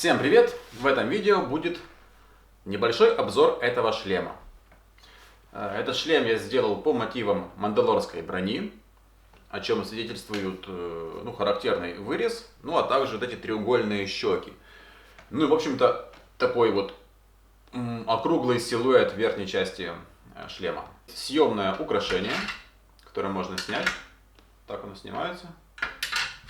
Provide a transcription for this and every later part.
Всем привет! В этом видео будет небольшой обзор этого шлема. Этот шлем я сделал по мотивам мандалорской брони, о чем свидетельствует характерный вырез, а также вот эти треугольные щеки. Ну и в общем-то такой вот округлый силуэт верхней части шлема. Съемное украшение, которое можно снять. Так оно снимается.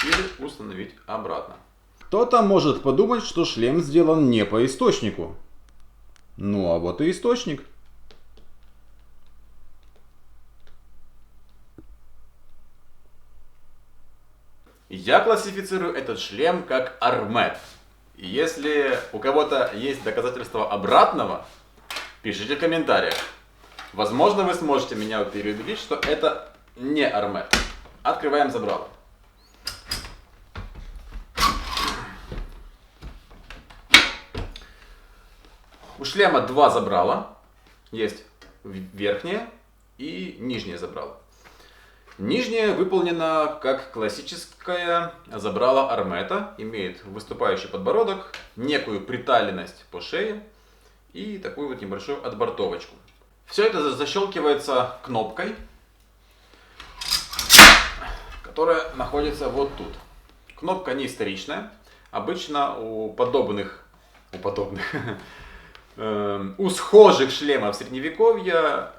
Или установить обратно. Кто-то может подумать, что шлем сделан не по источнику. Ну а вот и источник. Я классифицирую этот шлем как Армет. И если у кого-то есть доказательства обратного, пишите в комментариях. Возможно, вы сможете меня переубедить, что это не Армет. Открываем забрало. У шлема два забрала. Есть верхнее и нижнее забрало. Нижнее выполнено как классическое забрало Армета. Имеет выступающий подбородок, некую приталенность по шее и такую вот небольшую отбортовочку. Все это защелкивается кнопкой, которая находится вот тут. Кнопка не историчная. Обычно у схожих шлемов средневековья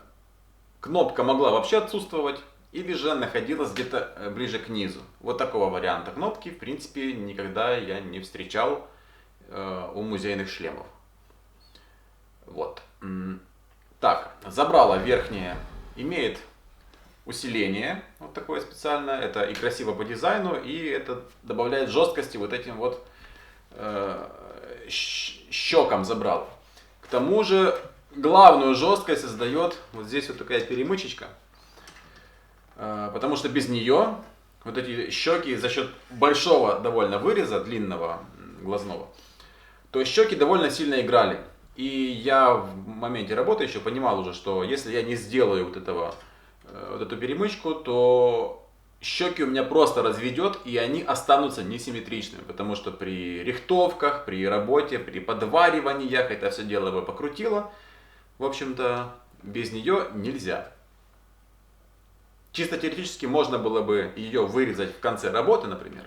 кнопка могла вообще отсутствовать или же находилась где-то ближе к низу. Вот такого варианта кнопки, в принципе, никогда я не встречал у музейных шлемов. Вот. Так, забрало верхнее имеет усиление, вот такое специальное. Это и красиво по дизайну, и это добавляет жесткости вот этим вот щекам забрало. К тому же главную жесткость создает вот здесь вот такая перемычечка, потому что без нее вот эти щеки за счет большого довольно выреза, длинного глазного, то щеки довольно сильно играли. И я в моменте работы еще понимал уже, что если я не сделаю вот эту перемычку, то щеки у меня просто разведет, и они останутся несимметричными, потому что при рихтовках, при работе, при подвариваниях это все дело бы покрутило. В общем-то, без нее нельзя. Чисто теоретически можно было бы ее вырезать в конце работы, например.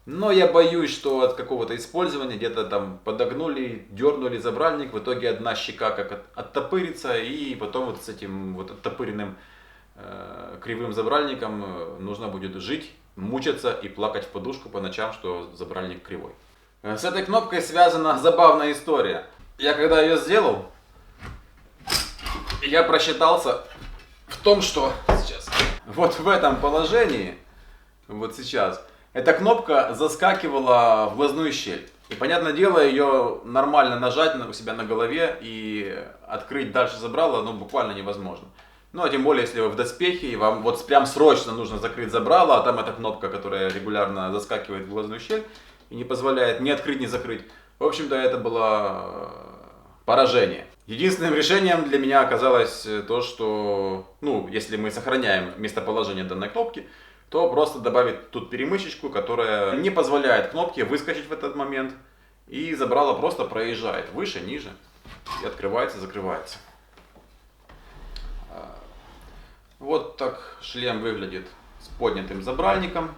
Но я боюсь, что от какого-то использования где-то там подогнули, дернули забральник, в итоге одна щека как оттопырится, и потом вот с этим вот оттопыренным кривым забральником нужно будет жить, мучиться и плакать в подушку по ночам, что забральник кривой. С этой кнопкой связана забавная история. Я когда ее сделал, я просчитался в том, что сейчас вот в этом положении, вот сейчас, эта кнопка заскакивала в глазную щель. И, понятное дело, ее нормально нажать у себя на голове и открыть дальше забрало, буквально невозможно. Ну, а тем более, если вы в доспехе, и вам вот прям срочно нужно закрыть забрало, а там эта кнопка, которая регулярно заскакивает в глазную щель и не позволяет ни открыть, ни закрыть. В общем-то, это было поражение. Единственным решением для меня оказалось то, что, если мы сохраняем местоположение данной кнопки, то просто добавить тут перемычечку, которая не позволяет кнопке выскочить в этот момент, и забрало просто проезжает выше, ниже, и открывается, закрывается. Вот так шлем выглядит с поднятым забральником.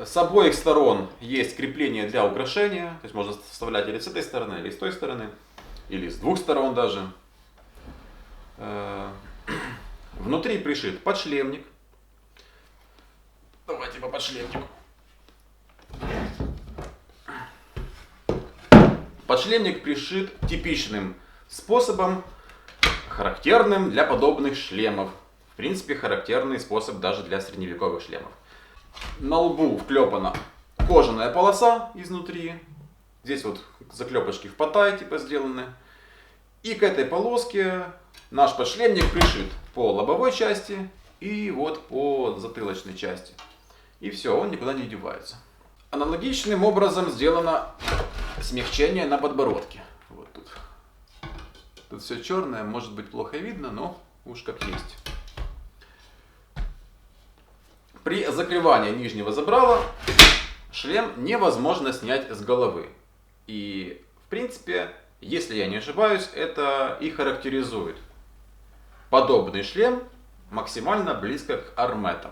С обоих сторон есть крепление для украшения, то есть можно вставлять или с этой стороны, или с той стороны, или с двух сторон даже. Внутри пришит подшлемник. Давайте по подшлемнику. Подшлемник пришит типичным способом, характерным для подобных шлемов. В принципе, характерный способ даже для средневековых шлемов. На лбу вклепана кожаная полоса изнутри. Здесь вот заклепочки в потай типа сделаны. И к этой полоске наш подшлемник пришит по лобовой части и вот по затылочной части. И все, он никуда не девается. Аналогичным образом сделано смягчение на подбородке. Вот тут. Тут все черное, может быть плохо видно, но уж как есть. При закрывании нижнего забрала шлем невозможно снять с головы. И, в принципе, если я не ошибаюсь, это и характеризует подобный шлем максимально близко к арметам.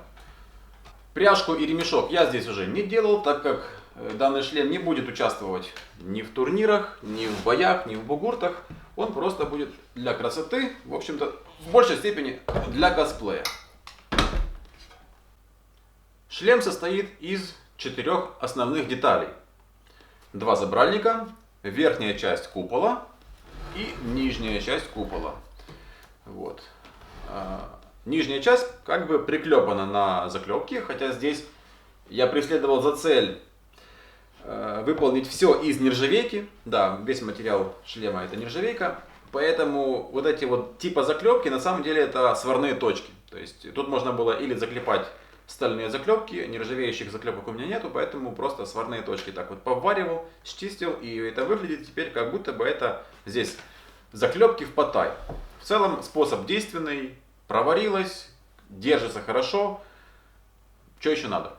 Пряжку и ремешок я здесь уже не делал, так как данный шлем не будет участвовать ни в турнирах, ни в боях, ни в бугуртах. Он просто будет для красоты, в общем-то, в большей степени для косплея. Шлем состоит из 4 основных деталей. 2 забральника, верхняя часть купола и нижняя часть купола. Вот. Нижняя часть как бы приклепана на заклепки, хотя здесь я преследовал за цель выполнить все из нержавейки. Да, весь материал шлема это нержавейка, поэтому вот эти вот типа заклепки на самом деле это сварные точки. То есть тут можно было или заклепать стальные заклепки, нержавеющих заклепок у меня нету, поэтому просто сварные точки так вот поваривал, счистил, и это выглядит теперь как будто бы это здесь заклепки в потай. В целом способ действенный, проварилось, держится хорошо, что еще надо.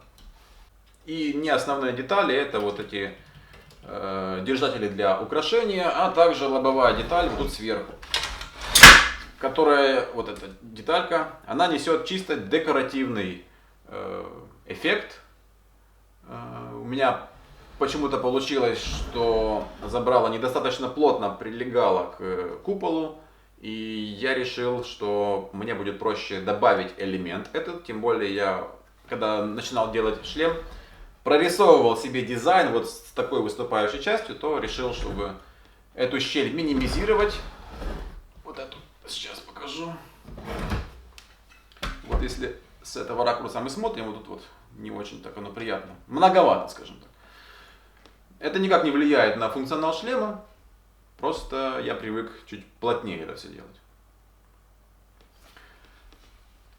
И не основные детали, это вот эти держатели для украшения, а также лобовая деталь вот тут сверху, которая, вот эта деталька, она несет чисто декоративный эффект. У меня почему-то получилось, что забрало недостаточно плотно прилегало к куполу, и я решил, что мне будет проще добавить элемент этот, тем более я, когда начинал делать шлем, прорисовывал себе дизайн вот с такой выступающей частью, то решил, чтобы эту щель минимизировать. Вот эту сейчас покажу. Вот если с этого ракурса мы смотрим, вот тут вот не очень так оно приятно. Многовато, скажем так. Это никак не влияет на функционал шлема. Просто я привык чуть плотнее это все делать.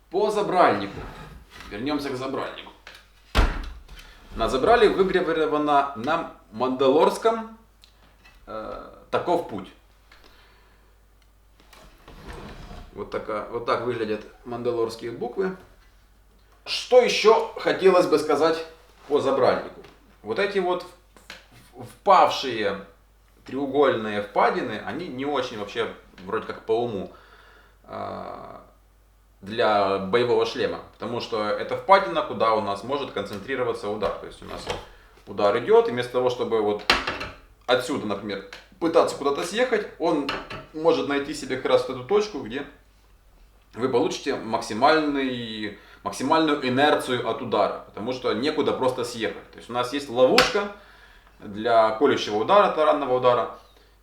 По забральнику. Вернемся к забральнику. На забрале выгравировано на мандалорском «Таков путь». Вот так выглядят мандалорские буквы. Что еще хотелось бы сказать по забральнику? Вот эти вот впавшие треугольные впадины, они не очень вообще вроде как по уму для боевого шлема, потому что это впадина, куда у нас может концентрироваться удар. То есть у нас удар идет, и вместо того, чтобы вот отсюда, например, пытаться куда-то съехать, он может найти себе как раз эту точку, где вы получите максимальную инерцию от удара, потому что некуда просто съехать. То есть у нас есть ловушка для колющего удара, таранного удара,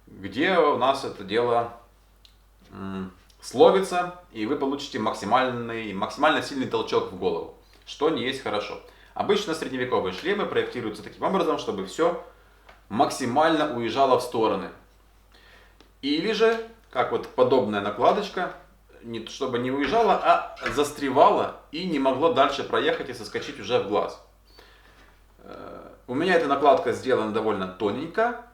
где у нас это дело словится, и вы получите максимально сильный толчок в голову, что не есть хорошо. Обычно средневековые шлемы проектируются таким образом, чтобы все максимально уезжало в стороны. Или же, как вот подобная накладочка, чтобы не уезжала, а застревала и не могло дальше проехать и соскочить уже в глаз. У меня эта накладка сделана довольно тоненько.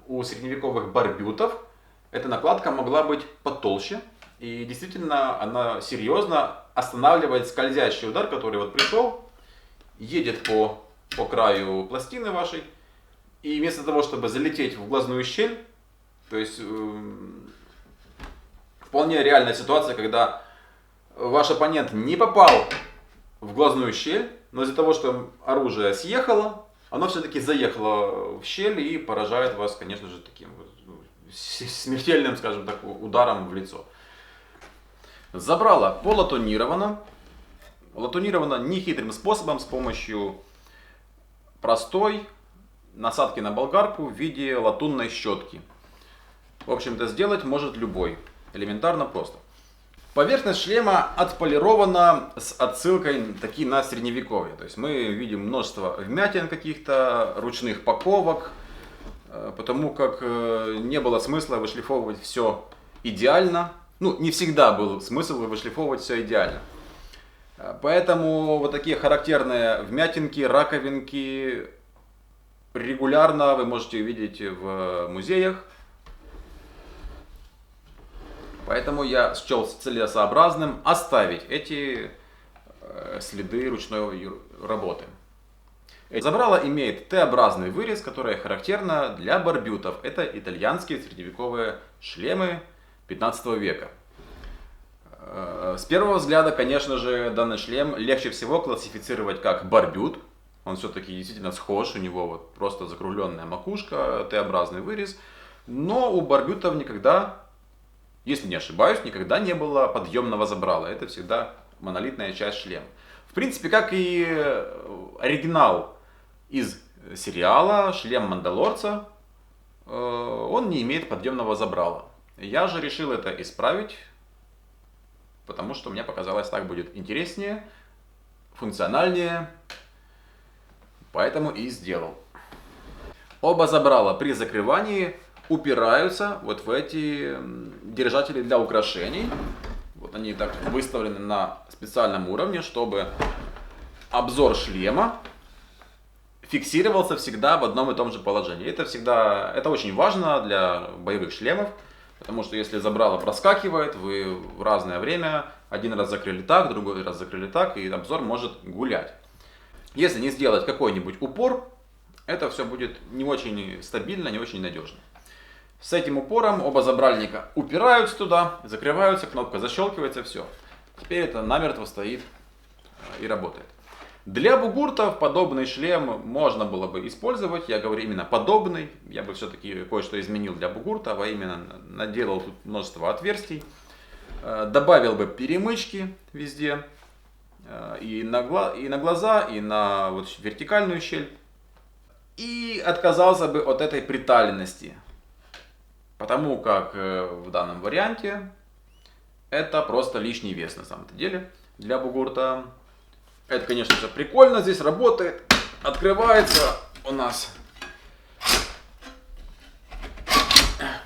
У средневековых барбютов эта накладка могла быть потолще. И действительно она серьезно останавливает скользящий удар, который вот пришел, едет по краю пластины вашей. И вместо того, чтобы залететь в глазную щель, то есть вполне реальная ситуация, когда ваш оппонент не попал в глазную щель, но из-за того, что оружие съехало, оно все-таки заехало в щель и поражает вас, конечно же, таким смертельным, скажем так, ударом в лицо. Забрало полатонировано. Латунировано нехитрым способом с помощью простой насадки на болгарку в виде латунной щетки. В общем-то, сделать может любой. Элементарно просто. Поверхность шлема отполирована с отсылкой таки на средневековье. То есть мы видим множество вмятин каких-то, ручных паковок, потому как не было смысла вышлифовывать все идеально. Ну, не всегда был смысл вышлифовывать все идеально. Поэтому вот такие характерные вмятинки, раковинки регулярно вы можете увидеть в музеях. Поэтому я счел целесообразным оставить эти следы ручной работы. Забрало имеет Т-образный вырез, который характерно для барбютов. Это итальянские средневековые шлемы 15 века. С первого взгляда, конечно же, данный шлем легче всего классифицировать как барбют. Он все-таки действительно схож, у него вот просто закругленная макушка, Т-образный вырез. Но у барбютов никогда, если не ошибаюсь, никогда не было подъемного забрала. Это всегда монолитная часть шлема. В принципе, как и оригинал из сериала «Шлем Мандалорца», он не имеет подъемного забрала. Я же решил это исправить, потому что мне показалось, так будет интереснее, функциональнее, поэтому и сделал. Оба забрала при закрывании упираются вот в эти держатели для украшений. Вот они так выставлены на специальном уровне, чтобы обзор шлема фиксировался всегда в одном и том же положении. Это очень важно для боевых шлемов, потому что если забрало проскакивает, вы в разное время один раз закрыли так, другой раз закрыли так, и обзор может гулять. Если не сделать какой-нибудь упор, это все будет не очень стабильно, не очень надежно. С этим упором оба забральника упираются туда, закрываются, кнопка защелкивается, все. Теперь это намертво стоит и работает. Для бугуртов подобный шлем можно было бы использовать, я говорю именно подобный. Я бы все-таки кое-что изменил для бугуртов, а именно наделал тут множество отверстий. Добавил бы перемычки везде, и на глаза, и на вот вертикальную щель. И отказался бы от этой приталенности. Потому как в данном варианте это просто лишний вес на самом деле для бугурта. Это, конечно же, прикольно, здесь работает, открывается у нас.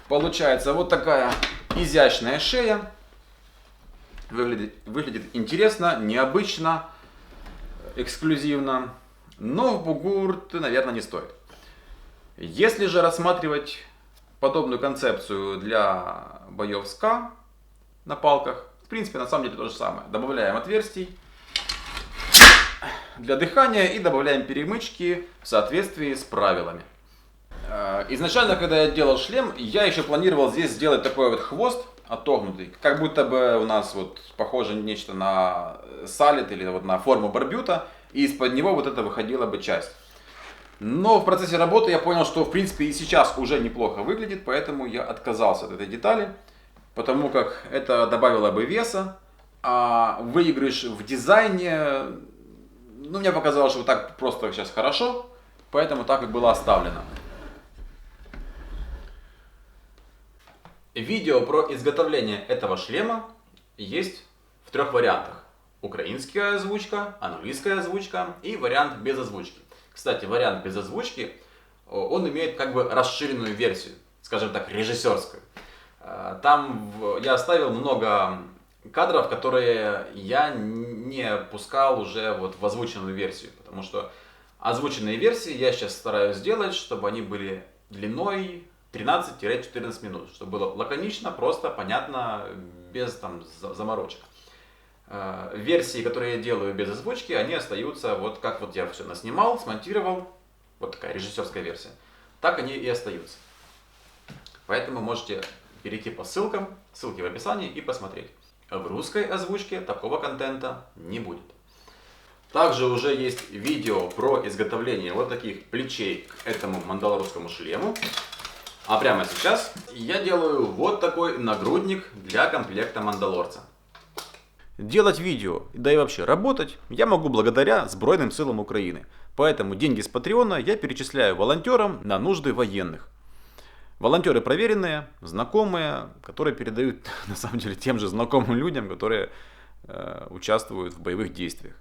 Получается вот такая изящная шея. Выглядит интересно, необычно, эксклюзивно, но в бугурт, наверное, не стоит. Если же рассматривать подобную концепцию для боев СКА на палках, в принципе, на самом деле то же самое. Добавляем отверстий для дыхания и добавляем перемычки в соответствии с правилами. Изначально, когда я делал шлем, я еще планировал здесь сделать такой вот хвост отогнутый, как будто бы у нас вот похоже нечто на салит или вот на форму барбюта, и из-под него вот это выходила бы часть. Но в процессе работы я понял, что в принципе и сейчас уже неплохо выглядит, поэтому я отказался от этой детали, потому как это добавило бы веса, а выигрыш в дизайне, ну, мне показалось, что так просто сейчас хорошо, поэтому так и было оставлено. Видео про изготовление этого шлема есть в 3 вариантах. Украинская озвучка, английская озвучка и вариант без озвучки. Кстати, вариант без озвучки, он имеет как бы расширенную версию, скажем так, режиссерскую. Там я оставил много кадров, которые я не пускал уже вот в озвученную версию, потому что озвученные версии я сейчас стараюсь сделать, чтобы они были длиной 13-14 минут, чтобы было лаконично, просто, понятно, без там заморочек. Версии, которые я делаю без озвучки, они остаются вот как вот я все наснимал, смонтировал, вот такая режиссерская версия, так они и остаются. Поэтому можете перейти по ссылкам, ссылки в описании и посмотреть. В русской озвучке такого контента не будет. Также уже есть видео про изготовление вот таких плечей к этому мандалорскому шлему. А прямо сейчас я делаю вот такой нагрудник для комплекта мандалорца. Делать видео, да и вообще работать я могу благодаря Збройным силам Украины. Поэтому деньги с Патреона я перечисляю волонтерам на нужды военных. Волонтеры проверенные, знакомые, которые передают на самом деле тем же знакомым людям, которые участвуют в боевых действиях.